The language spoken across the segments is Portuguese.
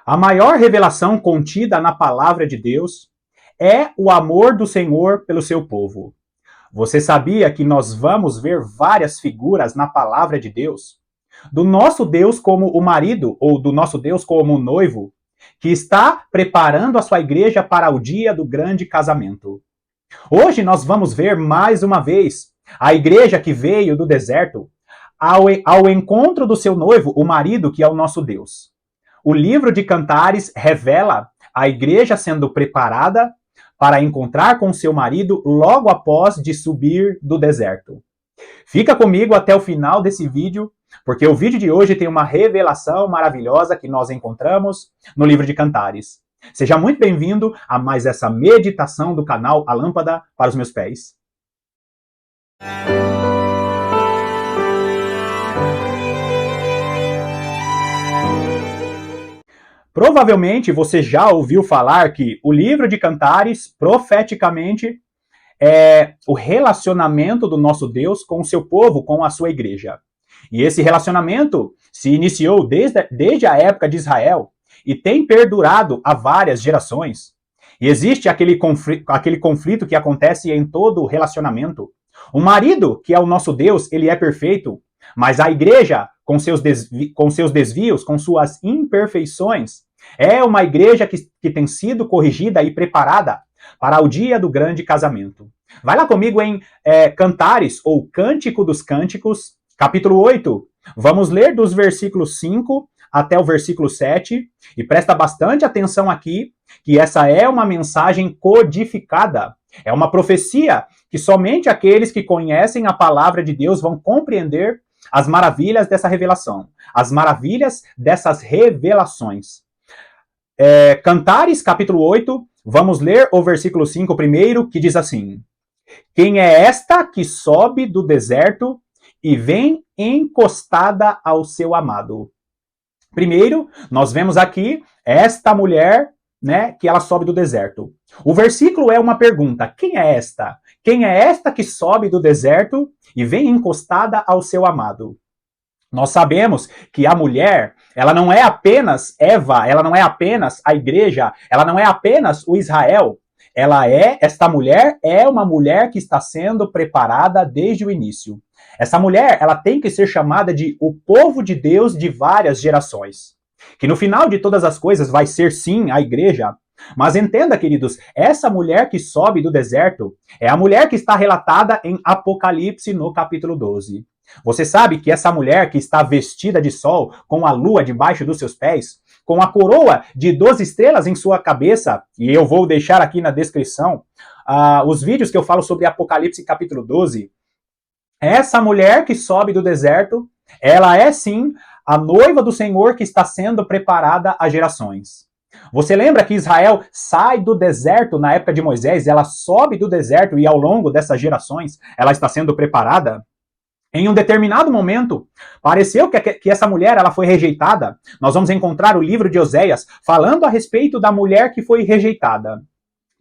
A maior revelação contida na palavra de Deus é o amor do Senhor pelo seu povo. Você sabia que nós vamos ver várias figuras na palavra de Deus? Do nosso Deus como o marido, ou do nosso Deus como o noivo, que está preparando a sua igreja para o dia do grande casamento. Hoje nós vamos ver mais uma vez a igreja que veio do deserto ao encontro do seu noivo, o marido, que é o nosso Deus. O livro de Cantares revela a igreja sendo preparada para encontrar com seu marido logo após de subir do deserto. Fica comigo até o final desse vídeo, porque o vídeo de hoje tem uma revelação maravilhosa que nós encontramos no livro de Cantares. Seja muito bem-vindo a mais essa meditação do canal A Lâmpada para os Meus Pés. Provavelmente você já ouviu falar que o livro de Cantares, profeticamente, é o relacionamento do nosso Deus com o seu povo, com a sua igreja. E esse relacionamento se iniciou desde a época de Israel e tem perdurado há várias gerações. E existe aquele conflito que acontece em todo relacionamento. O marido, que é o nosso Deus, ele é perfeito, mas a igreja, com seus desvios, com suas imperfeições, é uma igreja que tem sido corrigida e preparada para o dia do grande casamento. Vai lá comigo em Cantares, ou Cântico dos Cânticos, capítulo 8. Vamos ler dos versículos 5 até o versículo 7, e presta bastante atenção aqui, que essa é uma mensagem codificada. É uma profecia que somente aqueles que conhecem a palavra de Deus vão compreender as maravilhas dessa revelação, as maravilhas dessas revelações. Cantares, capítulo 8, vamos ler o versículo 5 primeiro, que diz assim: Quem é esta que sobe do deserto e vem encostada ao seu amado? Primeiro, nós vemos aqui esta mulher, né, que ela sobe do deserto. O versículo é uma pergunta: quem é esta? Quem é esta que sobe do deserto e vem encostada ao seu amado? Nós sabemos que a mulher, ela não é apenas Eva, ela não é apenas a igreja, ela não é apenas o Israel. Esta mulher é uma mulher que está sendo preparada desde o início. Essa mulher, ela tem que ser chamada de o povo de Deus de várias gerações. Que no final de todas as coisas vai ser sim a igreja. Mas entenda, queridos, essa mulher que sobe do deserto é a mulher que está relatada em Apocalipse no capítulo 12. Você sabe que essa mulher que está vestida de sol, com a lua debaixo dos seus pés, com a coroa de 12 estrelas em sua cabeça, e eu vou deixar aqui na descrição os vídeos que eu falo sobre Apocalipse capítulo 12, essa mulher que sobe do deserto, ela é sim a noiva do Senhor que está sendo preparada a gerações. Você lembra que Israel sai do deserto na época de Moisés, ela sobe do deserto e ao longo dessas gerações ela está sendo preparada? Em um determinado momento, pareceu que essa mulher ela foi rejeitada. Nós vamos encontrar o livro de Oséias falando a respeito da mulher que foi rejeitada.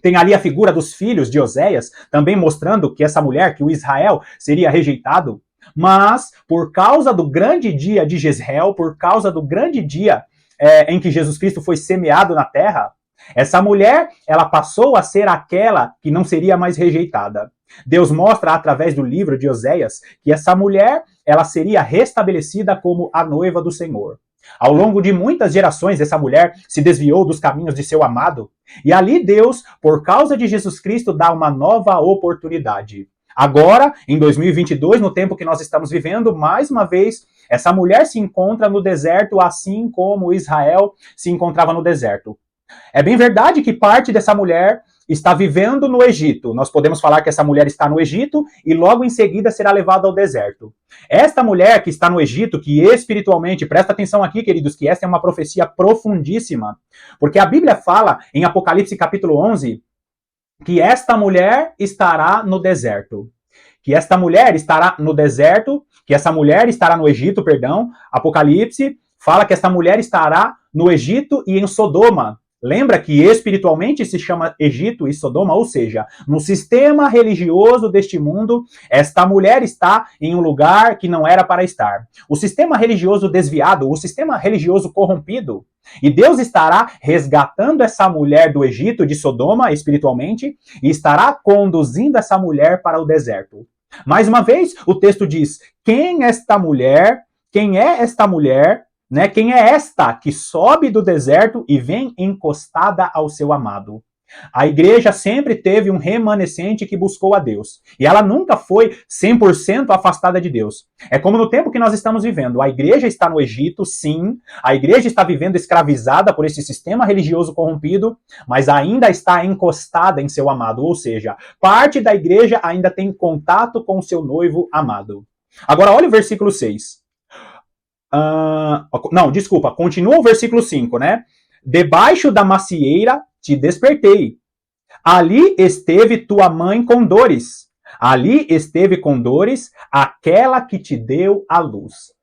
Tem ali a figura dos filhos de Oséias, também mostrando que essa mulher, que o Israel, seria rejeitado. Mas, por causa do grande dia de Jezreel, por causa do grande dia em que Jesus Cristo foi semeado na terra, essa mulher, ela passou a ser aquela que não seria mais rejeitada. Deus mostra através do livro de Oséias que essa mulher, ela seria restabelecida como a noiva do Senhor. Ao longo de muitas gerações, essa mulher se desviou dos caminhos de seu amado. E ali Deus, por causa de Jesus Cristo, dá uma nova oportunidade. Agora, em 2022, no tempo que nós estamos vivendo, mais uma vez, essa mulher se encontra no deserto, assim como Israel se encontrava no deserto. É bem verdade que parte dessa mulher está vivendo no Egito. Nós podemos falar que essa mulher está no Egito e logo em seguida será levada ao deserto. Esta mulher que está no Egito, que espiritualmente, presta atenção aqui, queridos, que esta é uma profecia profundíssima, porque a Bíblia fala em Apocalipse capítulo 11 que esta mulher estará no deserto. Que esta mulher estará no deserto, que essa mulher estará no Egito, perdão. Apocalipse fala que esta mulher estará no Egito e em Sodoma. Lembra que espiritualmente se chama Egito e Sodoma, ou seja, no sistema religioso deste mundo, esta mulher está em um lugar que não era para estar. O sistema religioso desviado, o sistema religioso corrompido. E Deus estará resgatando essa mulher do Egito, de Sodoma, espiritualmente, e estará conduzindo essa mulher para o deserto. Mais uma vez, o texto diz: quem é esta mulher? Quem é esta mulher? Né? Quem é esta que sobe do deserto e vem encostada ao seu amado? A igreja sempre teve um remanescente que buscou a Deus. E ela nunca foi 100% afastada de Deus. É como no tempo que nós estamos vivendo. A igreja está no Egito, sim. A igreja está vivendo escravizada por esse sistema religioso corrompido, mas ainda está encostada em seu amado. Ou seja, parte da igreja ainda tem contato com o seu noivo amado. Agora, olha o versículo 6. Não, desculpa, continua o versículo 5, né? Debaixo da macieira te despertei. Ali esteve tua mãe com dores. Ali esteve com dores aquela que te deu a luz.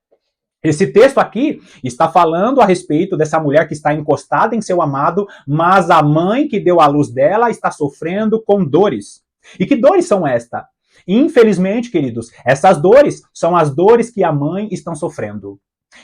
Esse texto aqui está falando a respeito dessa mulher que está encostada em seu amado, mas a mãe que deu a luz dela está sofrendo com dores. E que dores são estas? Infelizmente, queridos, essas dores são as dores que a mãe está sofrendo.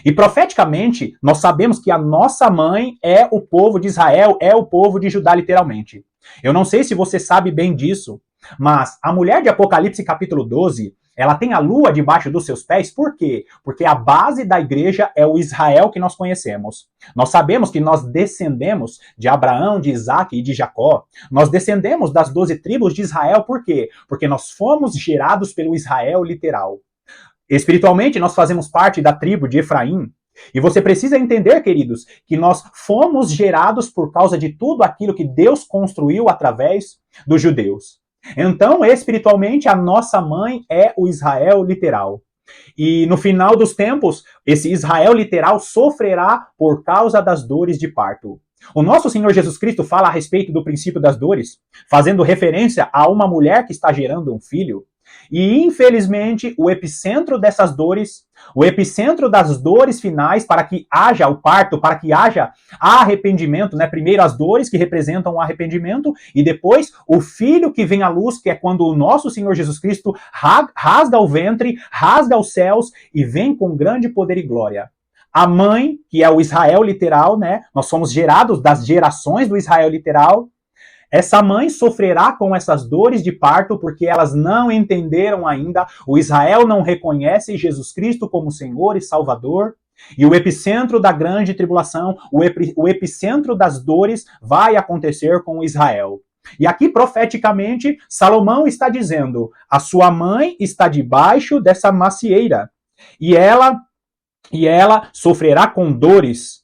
E profeticamente, nós sabemos que a nossa mãe é o povo de Israel, é o povo de Judá, literalmente. Eu não sei se você sabe bem disso, mas a mulher de Apocalipse capítulo 12, ela tem a lua debaixo dos seus pés, por quê? Porque a base da igreja é o Israel que nós conhecemos. Nós sabemos que nós descendemos de Abraão, de Isaac e de Jacó. Nós descendemos das 12 tribos de Israel, por quê? Porque nós fomos gerados pelo Israel literal. Espiritualmente, nós fazemos parte da tribo de Efraim. E você precisa entender, queridos, que nós fomos gerados por causa de tudo aquilo que Deus construiu através dos judeus. Então, espiritualmente, a nossa mãe é o Israel literal. E no final dos tempos, esse Israel literal sofrerá por causa das dores de parto. O nosso Senhor Jesus Cristo fala a respeito do princípio das dores, fazendo referência a uma mulher que está gerando um filho. E, infelizmente, o epicentro dessas dores, o epicentro das dores finais, para que haja o parto, para que haja arrependimento, né? Primeiro as dores que representam o arrependimento, e depois o filho que vem à luz, que é quando o nosso Senhor Jesus Cristo rasga o ventre, rasga os céus e vem com grande poder e glória. A mãe, que é o Israel literal, né? Nós somos gerados das gerações do Israel literal. Essa mãe sofrerá com essas dores de parto porque elas não entenderam ainda, o Israel não reconhece Jesus Cristo como Senhor e Salvador, e o epicentro da grande tribulação, o epicentro das dores vai acontecer com Israel. E aqui, profeticamente, Salomão está dizendo, a sua mãe está debaixo dessa macieira, e ela sofrerá com dores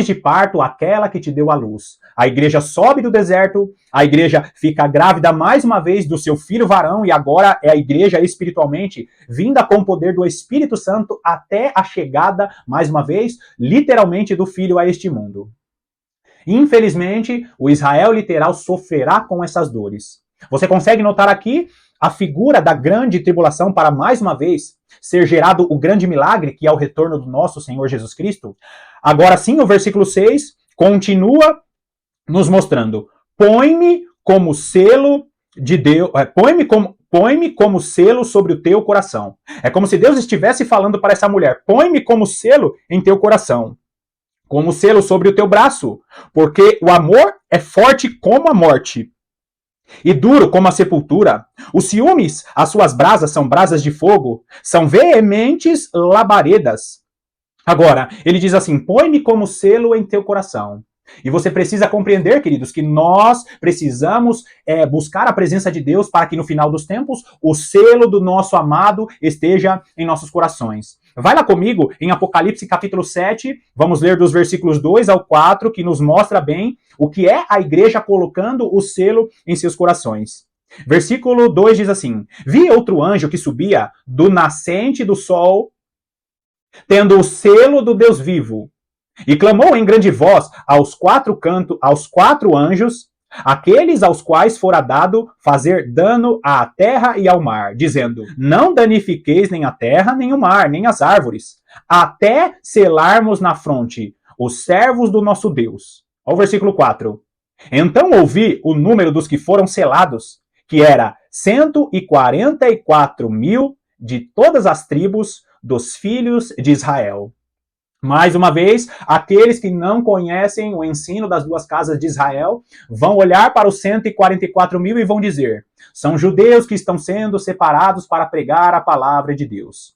de parto, aquela que te deu a luz. A igreja sobe do deserto, a igreja fica grávida mais uma vez do seu filho varão, e agora é a igreja espiritualmente vinda com o poder do Espírito Santo até a chegada, mais uma vez, literalmente do filho a este mundo. Infelizmente, o Israel literal sofrerá com essas dores. Você consegue notar aqui a figura da grande tribulação para, mais uma vez, ser gerado o grande milagre, que é o retorno do nosso Senhor Jesus Cristo? Agora sim, o versículo 6 continua nos mostrando: põe-me como selo de Deus, põe-me como selo sobre o teu coração. É como se Deus estivesse falando para essa mulher: põe-me como selo em teu coração, como selo sobre o teu braço, porque o amor é forte como a morte e duro como a sepultura. Os ciúmes, as suas brasas são brasas de fogo, são veementes labaredas. Agora, ele diz assim: põe-me como selo em teu coração. E você precisa compreender, queridos, que nós precisamos buscar a presença de Deus para que no final dos tempos o selo do nosso amado esteja em nossos corações. Vai lá comigo em Apocalipse capítulo 7, vamos ler dos versículos 2 ao 4, que nos mostra bem o que é a igreja colocando o selo em seus corações. Versículo 2 diz assim: vi outro anjo que subia do nascente do sol, tendo o selo do Deus vivo, e clamou em grande voz aos quatro anjos, aqueles aos quais fora dado fazer dano à terra e ao mar, dizendo: não danifiqueis nem a terra, nem o mar, nem as árvores, até selarmos na fronte os servos do nosso Deus. Olha o versículo 4. Então ouvi o número dos que foram selados, que era 144.000 de todas as tribos dos filhos de Israel. Mais uma vez, aqueles que não conhecem o ensino das duas casas de Israel vão olhar para os 144.000 e vão dizer: são judeus que estão sendo separados para pregar a palavra de Deus.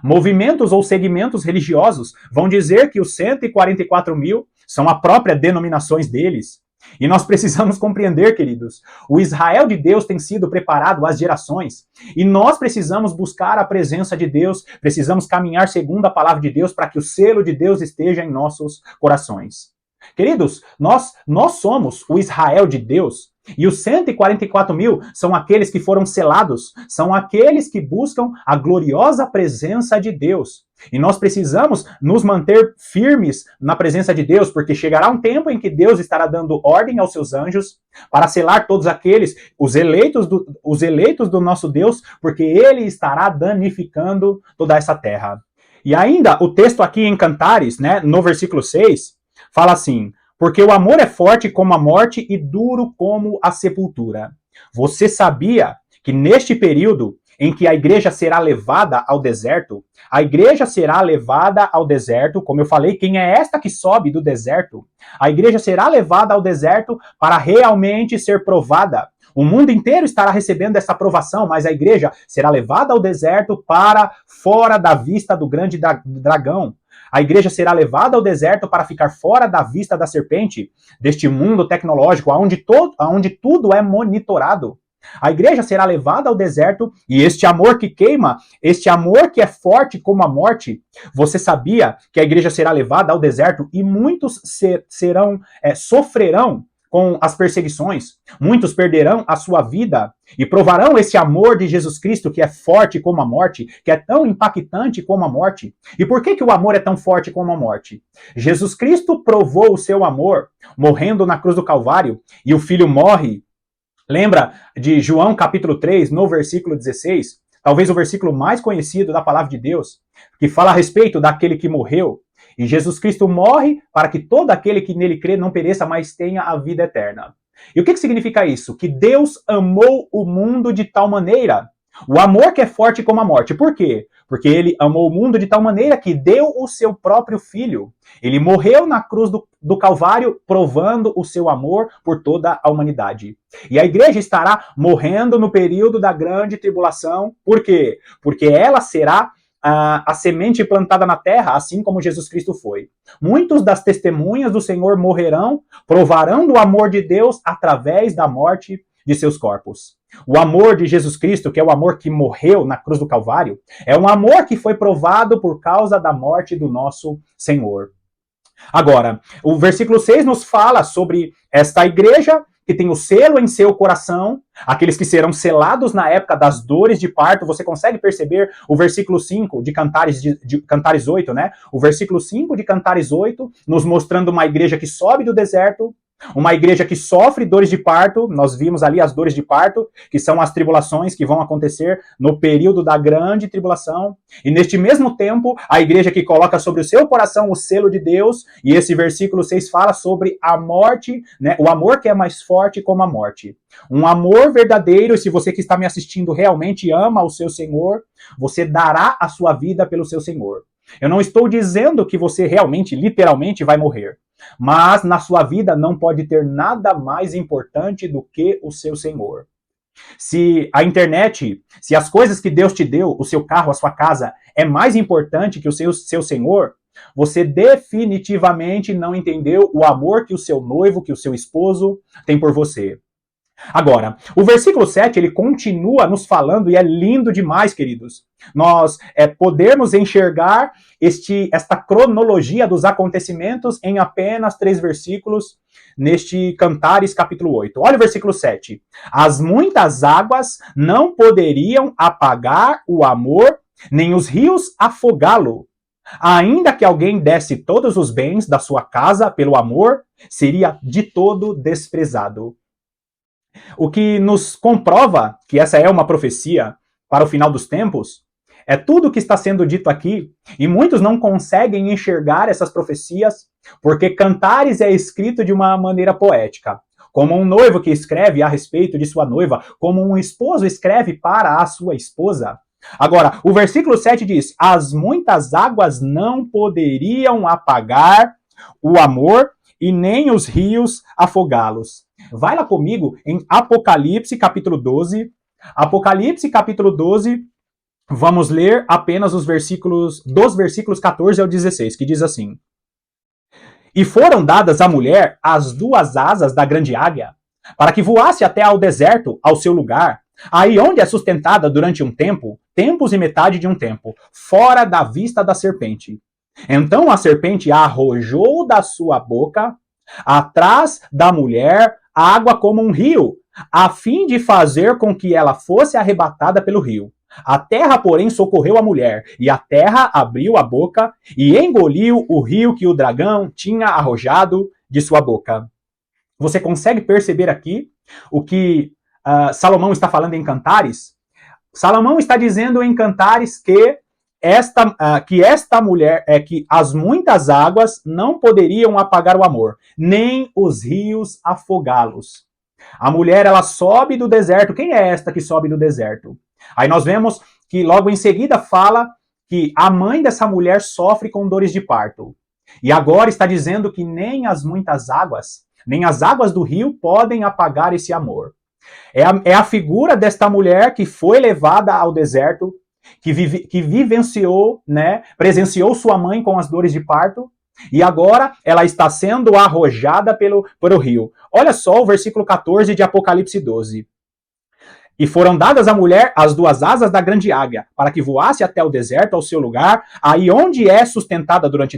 Movimentos ou segmentos religiosos vão dizer que os 144.000 são a própria denominações deles. E nós precisamos compreender, queridos, o Israel de Deus tem sido preparado às gerações, e nós precisamos buscar a presença de Deus, precisamos caminhar segundo a palavra de Deus para que o selo de Deus esteja em nossos corações. Queridos, nós somos o Israel de Deus, e os 144.000 são aqueles que foram selados, são aqueles que buscam a gloriosa presença de Deus. E nós precisamos nos manter firmes na presença de Deus, porque chegará um tempo em que Deus estará dando ordem aos seus anjos para selar todos aqueles, os eleitos do nosso Deus, porque Ele estará danificando toda essa terra. E ainda, o texto aqui em Cantares, né, no versículo 6, fala assim: porque o amor é forte como a morte e duro como a sepultura. Você sabia que neste período em que a igreja será levada ao deserto, como eu falei, quem é esta que sobe do deserto? A igreja será levada ao deserto para realmente ser provada. O mundo inteiro estará recebendo essa provação, mas a igreja será levada ao deserto para fora da vista do grande dragão. A igreja será levada ao deserto para ficar fora da vista da serpente, deste mundo tecnológico, onde tudo é monitorado. A igreja será levada ao deserto e este amor que queima, este amor que é forte como a morte, você sabia que a igreja será levada ao deserto e muitos sofrerão com as perseguições, muitos perderão a sua vida e provarão esse amor de Jesus Cristo que é forte como a morte, que é tão impactante como a morte. E por que o amor é tão forte como a morte? Jesus Cristo provou o seu amor morrendo na cruz do Calvário e o Filho morre. Lembra de João capítulo 3, no versículo 16? Talvez o versículo mais conhecido da palavra de Deus, que fala a respeito daquele que morreu. E Jesus Cristo morre para que todo aquele que nele crê não pereça, mas tenha a vida eterna. E o que significa isso? Que Deus amou o mundo de tal maneira. O amor que é forte como a morte. Por quê? Porque ele amou o mundo de tal maneira que deu o seu próprio filho. Ele morreu na cruz do Calvário, provando o seu amor por toda a humanidade. E a igreja estará morrendo no período da grande tribulação. Por quê? Porque ela será a semente plantada na terra, assim como Jesus Cristo foi. Muitos das testemunhas do Senhor morrerão, provarão do amor de Deus através da morte de seus corpos. O amor de Jesus Cristo, que é o amor que morreu na cruz do Calvário, é um amor que foi provado por causa da morte do nosso Senhor. Agora, o versículo 6 nos fala sobre esta igreja que tem o selo em seu coração, aqueles que serão selados na época das dores de parto. Você consegue perceber o versículo 5 de Cantares 8, né? O versículo 5 de Cantares 8, nos mostrando uma igreja que sobe do deserto, uma igreja que sofre dores de parto. Nós vimos ali as dores de parto, que são as tribulações que vão acontecer no período da grande tribulação. E neste mesmo tempo, a igreja que coloca sobre o seu coração o selo de Deus, e esse versículo 6 fala sobre a morte, né? O amor que é mais forte como a morte. Um amor verdadeiro, e se você que está me assistindo realmente ama o seu Senhor, você dará a sua vida pelo seu Senhor. Eu não estou dizendo que você realmente, literalmente, vai morrer. Mas na sua vida não pode ter nada mais importante do que o seu Senhor. Se a internet, se as coisas que Deus te deu, o seu carro, a sua casa, é mais importante que o seu Senhor, você definitivamente não entendeu o amor que o seu noivo, que o seu esposo tem por você. Agora, o versículo 7, ele continua nos falando, e é lindo demais, queridos. Nós podemos enxergar esta cronologia dos acontecimentos em apenas 3 versículos, neste Cantares capítulo 8. Olha o versículo 7. As muitas águas não poderiam apagar o amor, nem os rios afogá-lo. Ainda que alguém desse todos os bens da sua casa pelo amor, seria de todo desprezado. O que nos comprova que essa é uma profecia para o final dos tempos é tudo o que está sendo dito aqui, e muitos não conseguem enxergar essas profecias porque Cantares é escrito de uma maneira poética, como um noivo que escreve a respeito de sua noiva, como um esposo escreve para a sua esposa. Agora, o versículo 7 diz: as muitas águas não poderiam apagar o amor e nem os rios afogá-los. Vai lá comigo em Apocalipse capítulo 12. Apocalipse capítulo 12, vamos ler apenas os versículos, dos versículos 14 ao 16, que diz assim: e foram dadas à mulher as duas asas da grande águia, para que voasse até ao deserto, ao seu lugar, aí onde é sustentada durante um tempo, tempos e metade de um tempo, fora da vista da serpente. Então a serpente arrojou da sua boca, atrás da mulher, água como um rio, a fim de fazer com que ela fosse arrebatada pelo rio. A terra, porém, socorreu a mulher, e a terra abriu a boca e engoliu o rio que o dragão tinha arrojado de sua boca. Você consegue perceber aqui o que Salomão está falando em Cantares? Salomão está dizendo em Cantares que esta mulher que as muitas águas não poderiam apagar o amor, nem os rios afogá-los. A mulher, ela sobe do deserto. Quem é esta que sobe do deserto? Aí nós vemos que logo em seguida fala que a mãe dessa mulher sofre com dores de parto. E agora está dizendo que nem as muitas águas, nem as águas do rio podem apagar esse amor. É a figura desta mulher que foi levada ao deserto, que vivenciou, né, presenciou sua mãe com as dores de parto, e agora ela está sendo arrojada pelo rio. Olha só o versículo 14 de Apocalipse 12. E foram dadas à mulher as duas asas da grande águia, para que voasse até o deserto, ao seu lugar, aí onde é sustentada durante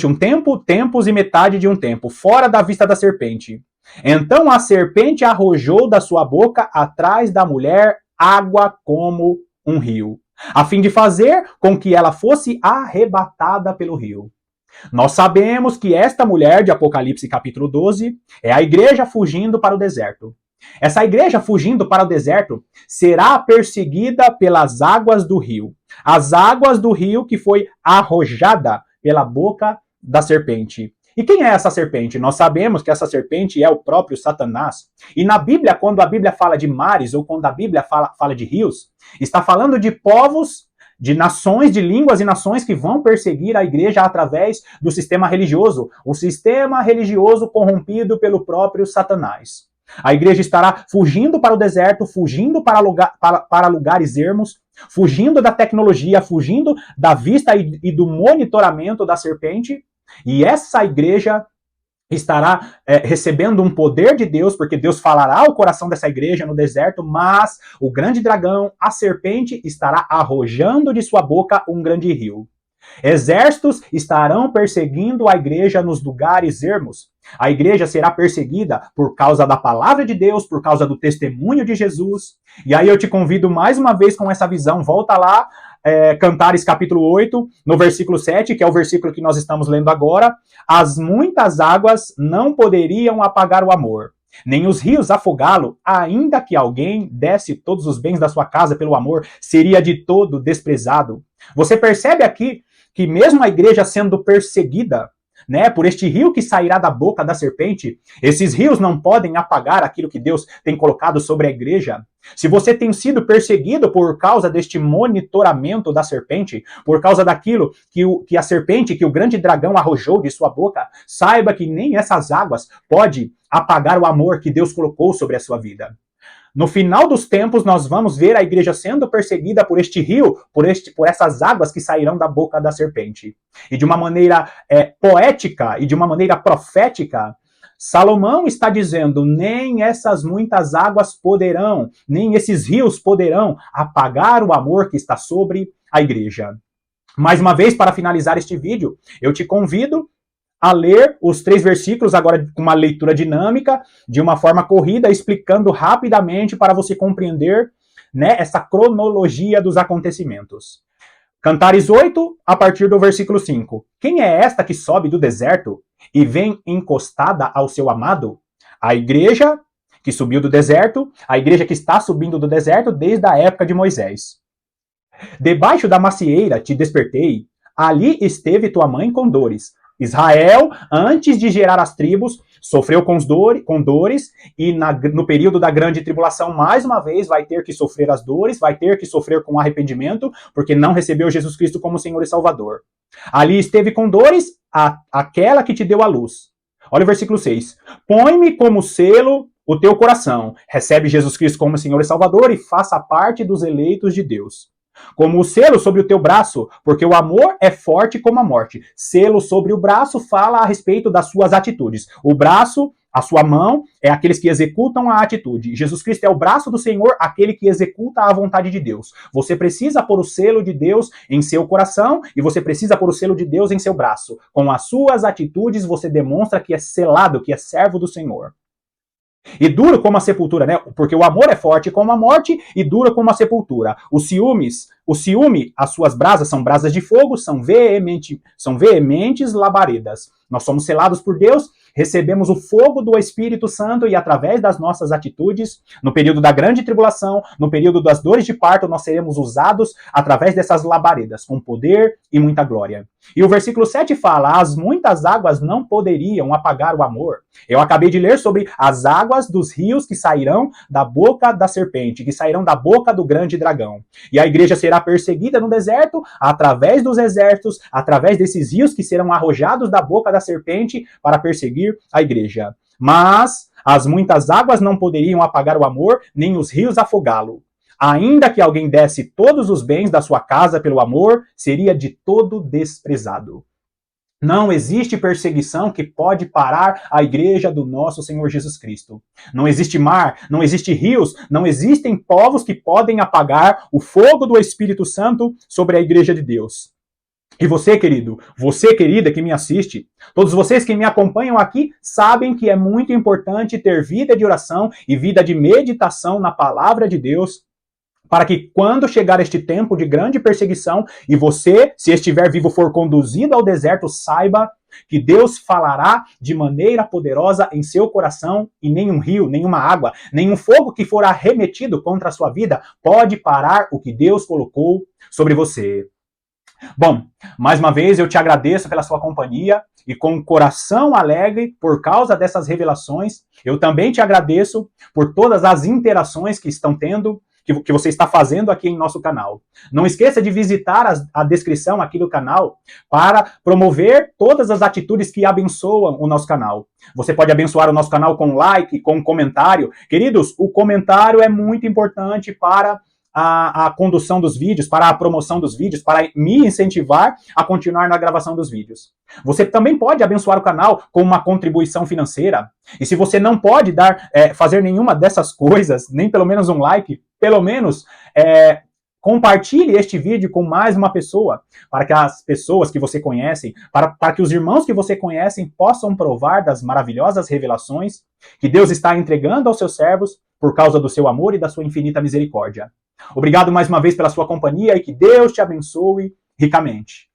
um tempo, tempos e metade de um tempo, fora da vista da serpente. Então a serpente arrojou da sua boca atrás da mulher água como um rio, a fim de fazer com que ela fosse arrebatada pelo rio. Nós sabemos que esta mulher de Apocalipse capítulo 12 é a igreja fugindo para o deserto. Essa igreja fugindo para o deserto será perseguida pelas águas do rio. As águas do rio que foi arrojada pela boca da serpente. E quem é essa serpente? Nós sabemos que essa serpente é o próprio Satanás. E na Bíblia, quando a Bíblia fala de mares, ou quando a Bíblia fala de rios, está falando de povos, de nações, de línguas e nações que vão perseguir a igreja através do sistema religioso. O sistema religioso corrompido pelo próprio Satanás. A igreja estará fugindo para o deserto, fugindo para lugares ermos, fugindo da tecnologia, fugindo da vista e do monitoramento da serpente. E essa igreja estará recebendo um poder de Deus, porque Deus falará ao coração dessa igreja no deserto, mas o grande dragão, a serpente, estará arrojando de sua boca um grande rio. Exércitos estarão perseguindo a igreja nos lugares ermos. A igreja será perseguida por causa da palavra de Deus, por causa do testemunho de Jesus. E aí eu te convido mais uma vez com essa visão, volta lá, Cantares capítulo 8, no versículo 7, que é o versículo que nós estamos lendo agora. As muitas águas não poderiam apagar o amor, nem os rios afogá-lo, ainda que alguém desse todos os bens da sua casa pelo amor, seria de todo desprezado. Você percebe aqui que mesmo a igreja sendo perseguida, né, por este rio que sairá da boca da serpente, esses rios não podem apagar aquilo que Deus tem colocado sobre a igreja. Se você tem sido perseguido por causa deste monitoramento da serpente, por causa daquilo que a serpente, que o grande dragão arrojou de sua boca, saiba que nem essas águas podem apagar o amor que Deus colocou sobre a sua vida. No final dos tempos, nós vamos ver a igreja sendo perseguida por este rio, por essas águas que sairão da boca da serpente. E de uma maneira poética e de uma maneira profética, Salomão está dizendo, nem essas muitas águas poderão, nem esses rios poderão apagar o amor que está sobre a igreja. Mais uma vez, para finalizar este vídeo, eu te convido a ler os 3 versículos, agora com uma leitura dinâmica, de uma forma corrida, explicando rapidamente para você compreender, né, essa cronologia dos acontecimentos. Cantares 8, a partir do versículo 5. Quem é esta que sobe do deserto e vem encostada ao seu amado? A igreja que subiu do deserto, a igreja que está subindo do deserto desde a época de Moisés. Debaixo da macieira te despertei, ali esteve tua mãe com dores. Israel, antes de gerar as tribos, sofreu com dores, e no período da grande tribulação, mais uma vez, vai ter que sofrer as dores, vai ter que sofrer com arrependimento, porque não recebeu Jesus Cristo como Senhor e Salvador. Ali esteve com dores aquela que te deu a luz. Olha o versículo 6. Põe-me como selo o teu coração. Recebe Jesus Cristo como Senhor e Salvador e faça parte dos eleitos de Deus. Como o selo sobre o teu braço, porque o amor é forte como a morte. Selo sobre o braço fala a respeito das suas atitudes. O braço, a sua mão, é aqueles que executam a atitude. Jesus Cristo é o braço do Senhor, aquele que executa a vontade de Deus. Você precisa pôr o selo de Deus em seu coração e você precisa pôr o selo de Deus em seu braço. Com as suas atitudes, você demonstra que é selado, que é servo do Senhor. E duro como a sepultura, né? Porque o amor é forte como a morte e duro como a sepultura. O ciúme, as suas brasas são brasas de fogo, são veementes labaredas. Nós somos selados por Deus, recebemos o fogo do Espírito Santo e através das nossas atitudes, no período da grande tribulação, no período das dores de parto, nós seremos usados através dessas labaredas, com poder e muita glória. E o versículo 7 fala, as muitas águas não poderiam apagar o amor. Eu acabei de ler sobre as águas dos rios que sairão da boca da serpente, que sairão da boca do grande dragão. E a igreja será perseguida no deserto, através dos exércitos, através desses rios que serão arrojados da boca da serpente para perseguir a igreja. Mas as muitas águas não poderiam apagar o amor, nem os rios afogá-lo. Ainda que alguém desse todos os bens da sua casa pelo amor, seria de todo desprezado. Não existe perseguição que pode parar a igreja do nosso Senhor Jesus Cristo. Não existe mar, não existe rios, não existem povos que podem apagar o fogo do Espírito Santo sobre a igreja de Deus. E você, querido, você, querida, que me assiste, todos vocês que me acompanham aqui, sabem que é muito importante ter vida de oração e vida de meditação na palavra de Deus, para que quando chegar este tempo de grande perseguição e você, se estiver vivo, for conduzido ao deserto, saiba que Deus falará de maneira poderosa em seu coração e nenhum rio, nenhuma água, nenhum fogo que for arremetido contra a sua vida pode parar o que Deus colocou sobre você. Bom, mais uma vez eu te agradeço pela sua companhia e com o coração alegre por causa dessas revelações, eu também te agradeço por todas as interações que estão tendo, que você está fazendo aqui em nosso canal. Não esqueça de visitar a descrição aqui do canal para promover todas as atitudes que abençoam o nosso canal. Você pode abençoar o nosso canal com like, com comentário. Queridos, o comentário é muito importante para a condução dos vídeos, para a promoção dos vídeos, para me incentivar a continuar na gravação dos vídeos. Você também pode abençoar o canal com uma contribuição financeira. E se você não pode fazer nenhuma dessas coisas, nem pelo menos um like, pelo menos compartilhe este vídeo com mais uma pessoa, para que as pessoas que você conhece, para que os irmãos que você conhece possam provar das maravilhosas revelações que Deus está entregando aos seus servos por causa do seu amor e da sua infinita misericórdia. Obrigado mais uma vez pela sua companhia e que Deus te abençoe ricamente.